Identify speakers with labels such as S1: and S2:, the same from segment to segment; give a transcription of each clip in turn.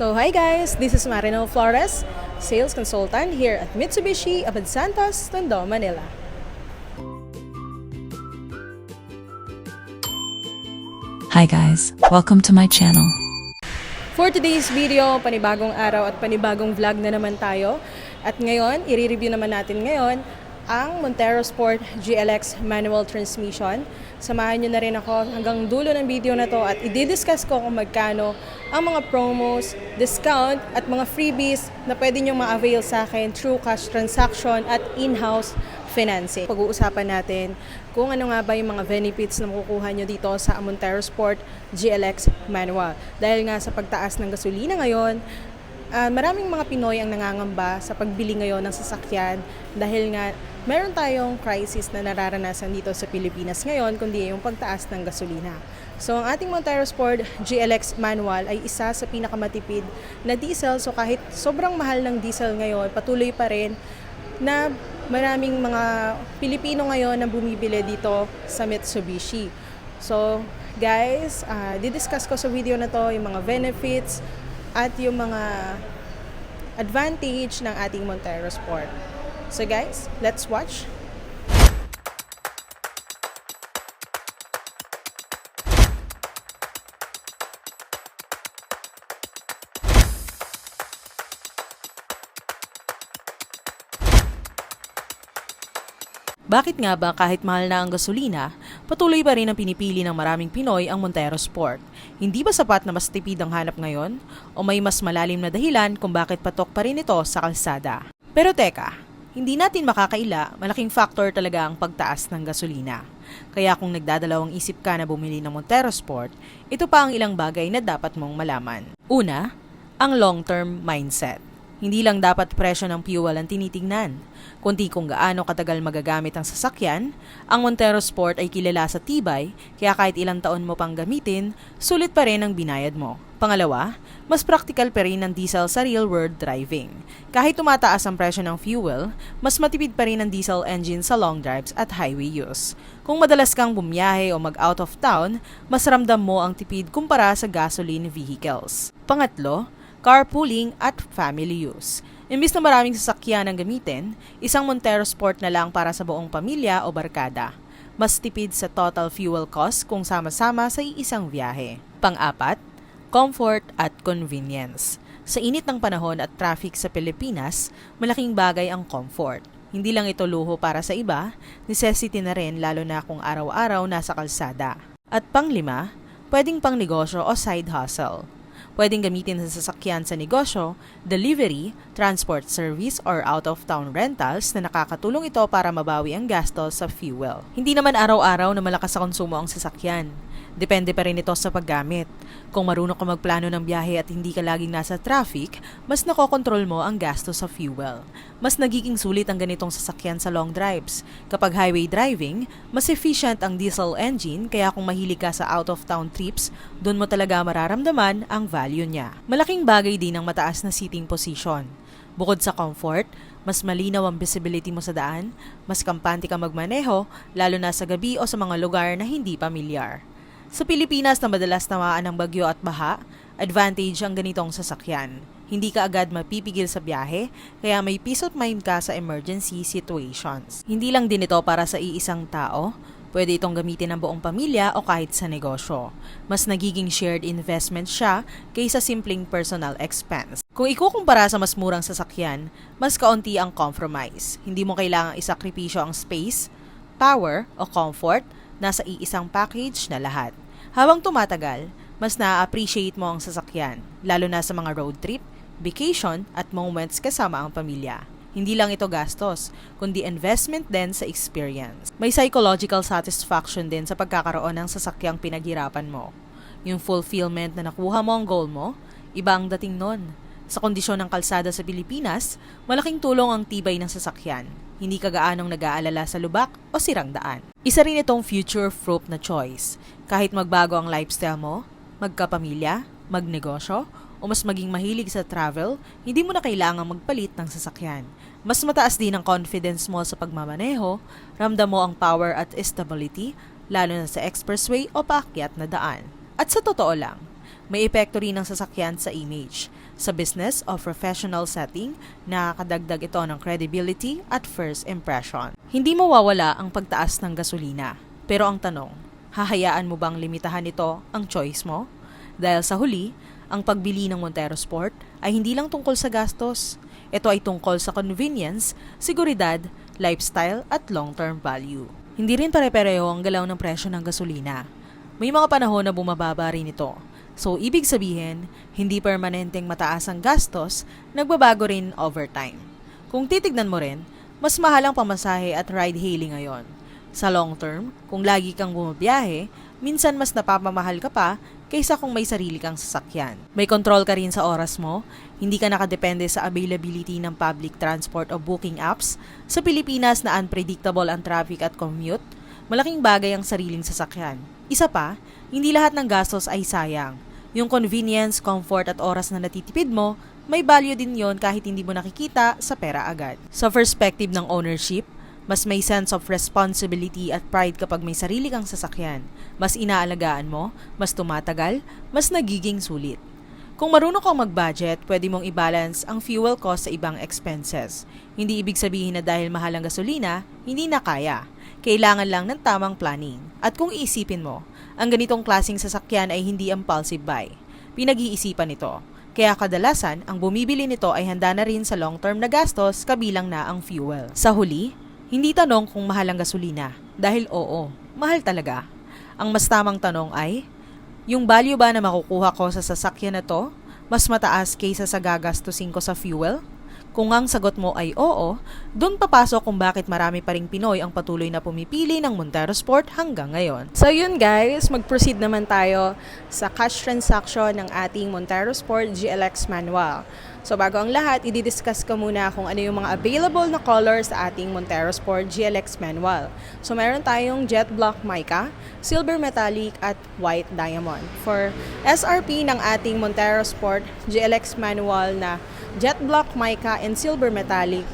S1: So hi guys, this is Marino Flores, sales consultant here at Mitsubishi Abad Santos, Tondo, Manila.
S2: Hi guys, welcome to my channel.
S1: For today's video, panibagong araw at panibagong vlog na naman tayo. At ngayon, i-review naman natin ngayon ang Montero Sport GLX manual transmission. Samahan nyo na rin ako hanggang dulo ng video na to at i-discuss ko kung magkano ang mga promos, discount at mga freebies na pwede nyo ma-avail sa akin through cash transaction at in-house financing. Pag-uusapan natin kung ano nga ba yung mga benefits na makukuha nyo dito sa Montero Sport GLX manual. Dahil nga sa pagtaas ng gasolina ngayon, maraming mga Pinoy ang nangangamba sa pagbili ngayon ng sasakyan dahil nga meron tayong crisis na nararanasan dito sa Pilipinas ngayon kundi yung pagtaas ng gasolina. So ang ating Montero Sport GLX manual ay isa sa pinakamatipid na diesel. So kahit sobrang mahal ng diesel ngayon, patuloy pa rin na maraming mga Pilipino ngayon na bumibili dito sa Mitsubishi. So guys, didiscuss ko sa video na to yung mga benefits at yung mga advantage ng ating Montero Sport. So guys, let's watch. Bakit nga ba kahit mahal na ang gasolina, patuloy pa rin ang pinipili ng maraming Pinoy ang Montero Sport? Hindi ba sapat na mas tipid ang hanap ngayon? O may mas malalim na dahilan kung bakit patok pa rin ito sa kalsada? Pero teka, hindi natin makakaila, malaking factor talaga ang pagtaas ng gasolina. Kaya kung nagdadalawang isip ka na bumili ng Montero Sport, ito pa ang ilang bagay na dapat mong malaman. Una, ang long-term mindset. Hindi lang dapat presyo ng fuel ang tinitingnan, kundi kung gaano katagal magagamit ang sasakyan. Ang Montero Sport ay kilala sa tibay, kaya kahit ilang taon mo pang gamitin, sulit pa rin ang binayad mo. Pangalawa, mas practical pa rin ang diesel sa real-world driving. Kahit tumataas ang presyo ng fuel, mas matipid pa rin ang diesel engine sa long drives at highway use. Kung madalas kang bumiyahe o mag-out of town, mas ramdam mo ang tipid kumpara sa gasoline vehicles. Pangatlo, carpooling at family use. Imbis na maraming sasakyan ang gamitin, isang Montero Sport na lang para sa buong pamilya o barkada. Mas tipid sa total fuel cost kung sama-sama sa iisang biyahe. Pang-apat, comfort at convenience. Sa init ng panahon at traffic sa Pilipinas, malaking bagay ang comfort. Hindi lang ito luho para sa iba, necessity na rin lalo na kung araw-araw nasa kalsada. At pang-lima, pwedeng pang negosyo o side hustle. Pwedeng gamitin sa sasakyan sa negosyo, delivery, transport service, or out-of-town rentals na nakakatulong ito para mabawi ang gastos sa fuel. Hindi naman araw-araw na malakas sa konsumo ang sasakyan. Depende pa rin ito sa paggamit. Kung marunong ka magplano ng biyahe at hindi ka laging nasa traffic, mas nakokontrol mo ang gastos sa fuel. Mas nagiging sulit ang ganitong sasakyan sa long drives. Kapag highway driving, mas efficient ang diesel engine kaya kung mahilig ka sa out-of-town trips, doon mo talaga mararamdaman ang value niya. Malaking bagay din ang mataas na seating position. Bukod sa comfort, mas malinaw ang visibility mo sa daan, mas kampante ka magmaneho, lalo na sa gabi o sa mga lugar na hindi pamilyar. Sa Pilipinas na madalas tamaan ng bagyo at baha, advantage ang ganitong sasakyan. Hindi ka agad mapipigil sa biyahe, kaya may peace of mind ka sa emergency situations. Hindi lang din ito para sa iisang tao, pwede itong gamitin ng buong pamilya o kahit sa negosyo. Mas nagiging shared investment siya kaysa simpleng personal expense. Kung ikukumpara sa mas murang sasakyan, mas kaunti ang compromise. Hindi mo kailangang isakripisyo ang space, power o comfort, nasa iisang package na lahat. Habang tumatagal, mas na-appreciate mo ang sasakyan, lalo na sa mga road trip, vacation at moments kasama ang pamilya. Hindi lang ito gastos, kundi investment din sa experience. May psychological satisfaction din sa pagkakaroon ng sasakyang pinaghirapan mo. Yung fulfillment na nakuha mo ang goal mo, iba ang dating nun. Sa kondisyon ng kalsada sa Pilipinas, malaking tulong ang tibay ng sasakyan. Hindi ka gaanong nag-aalala sa lubak o sirang daan. Isa rin itong future-proof na choice. Kahit magbago ang lifestyle mo, magkapamilya, magnegosyo, o mas maging mahilig sa travel, hindi mo na kailangang magpalit ng sasakyan. Mas mataas din ang confidence mo sa pagmamaneho, ramdam mo ang power at stability, lalo na sa expressway o paakyat na daan. At sa totoo lang, May epekto rin ng sasakyan sa image. Sa business o professional setting, nakakadagdag ito ng credibility at first impression. Hindi mawawala ang pagtaas ng gasolina. Pero ang tanong, hahayaan mo bang limitahan ito ang choice mo? Dahil sa huli, ang pagbili ng Montero Sport ay hindi lang tungkol sa gastos. Ito ay tungkol sa convenience, seguridad, lifestyle at long-term value. Hindi rin pare-pareho ang galaw ng presyo ng gasolina. May mga panahon na bumababa rin ito. So, ibig sabihin, hindi permanenteng mataas ang gastos, nagbabago rin over time. Kung titignan mo rin, mas mahal ang pamasahe at ride-hailing ngayon. Sa long term, kung lagi kang bumabiyahe, minsan mas napapamahal ka pa kaysa kung may sarili kang sasakyan. May control ka rin sa oras mo, hindi ka nakadepende sa availability ng public transport o booking apps. Sa Pilipinas na unpredictable ang traffic at commute, malaking bagay ang sariling sasakyan. Isa pa, hindi lahat ng gastos ay sayang. Yung convenience, comfort at oras na natitipid mo, may value din yon kahit hindi mo nakikita sa pera agad. Sa perspective ng ownership, mas may sense of responsibility at pride kapag may sarili kang sasakyan. Mas inaalagaan mo, mas tumatagal, mas nagiging sulit. Kung marunong kang mag-budget, pwede mong i-balance ang fuel cost sa ibang expenses. Hindi ibig sabihin na dahil mahal ang gasolina, hindi na kaya. Kailangan lang ng tamang planning. At kung iisipin mo, ang ganitong klaseng sasakyan ay hindi impulsive buy. Pinag-iisipan ito. Kaya kadalasan, ang bumibili nito ay handa na rin sa long-term na gastos kabilang na ang fuel. Sa huli, hindi tanong kung mahal ang gasolina. Dahil oo, mahal talaga. Ang mas tamang tanong ay, yung value ba na makukuha ko sa sasakyan na to, mas mataas kaysa sa gagastusin ko sa fuel? Kung ang sagot mo ay oo, dun papasok kung bakit marami pa ring Pinoy ang patuloy na pumipili ng Montero Sport hanggang ngayon.
S3: So yun guys, mag-proceed naman tayo sa cash transaction ng ating Montero Sport GLX manual. So bago ang lahat, i-discuss ko muna kung ano yung mga available na colors sa ating Montero Sport GLX manual. So meron tayong jet black mica, silver metallic at white diamond. For SRP ng ating Montero Sport GLX manual na jet black mica and silver metallic,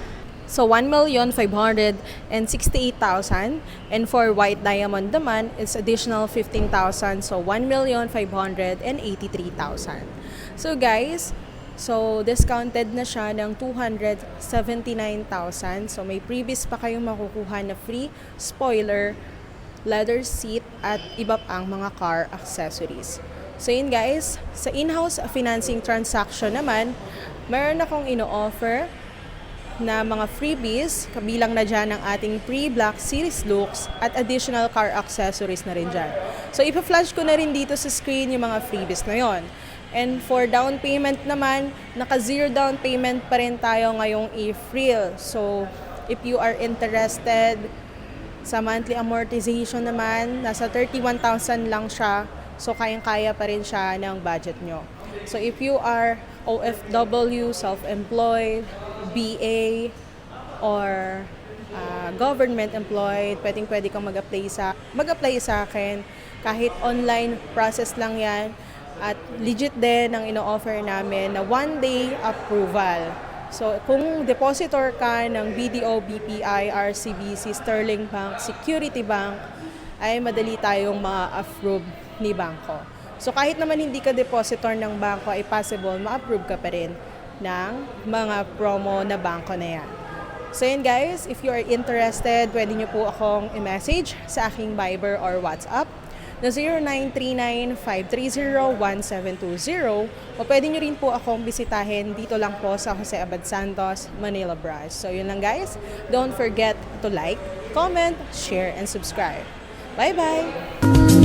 S3: so 1,568,000, and for white diamond naman, it's additional 15,000, so 1,583,000. So guys, so discounted na siya ng 279,000. So may previous pa kayong makukuha na free spoiler, leather seat at iba pang mga car accessories. So yun guys, sa in-house financing transaction naman, meron akong ino-offer na mga freebies, kabilang na dyan ang ating pre-Black Series looks at additional car accessories na rin dyan. So ipa-flash ko na rin dito sa screen yung mga freebies na yon. And for down payment naman, naka-zero down payment pa rin tayo ngayong April. So if you are interested sa monthly amortization naman, nasa 31,000 lang siya. So kayang-kaya pa rin siya ng budget nyo. So if you are OFW, self-employed, BA, or government employed, pwede kang mag-apply sa akin. Kahit online process lang yan. At legit din ang ino-offer namin na one-day approval. So kung depositor ka ng BDO, BPI, RCBC, Sterling Bank, Security Bank, ay madali tayong ma-approve ni bangko. So kahit naman hindi ka depositor ng bangko, ay possible ma-approve ka pa rin ng mga promo na bangko na yan. So yun guys, if you are interested, pwede nyo po akong i-message sa aking Viber or WhatsApp na 0939-530-1720, o pwede nyo rin po akong bisitahin dito lang po sa Jose Abad Santos, Manila Branch. So yun lang guys, don't forget to like, comment, share, and subscribe. Bye-bye!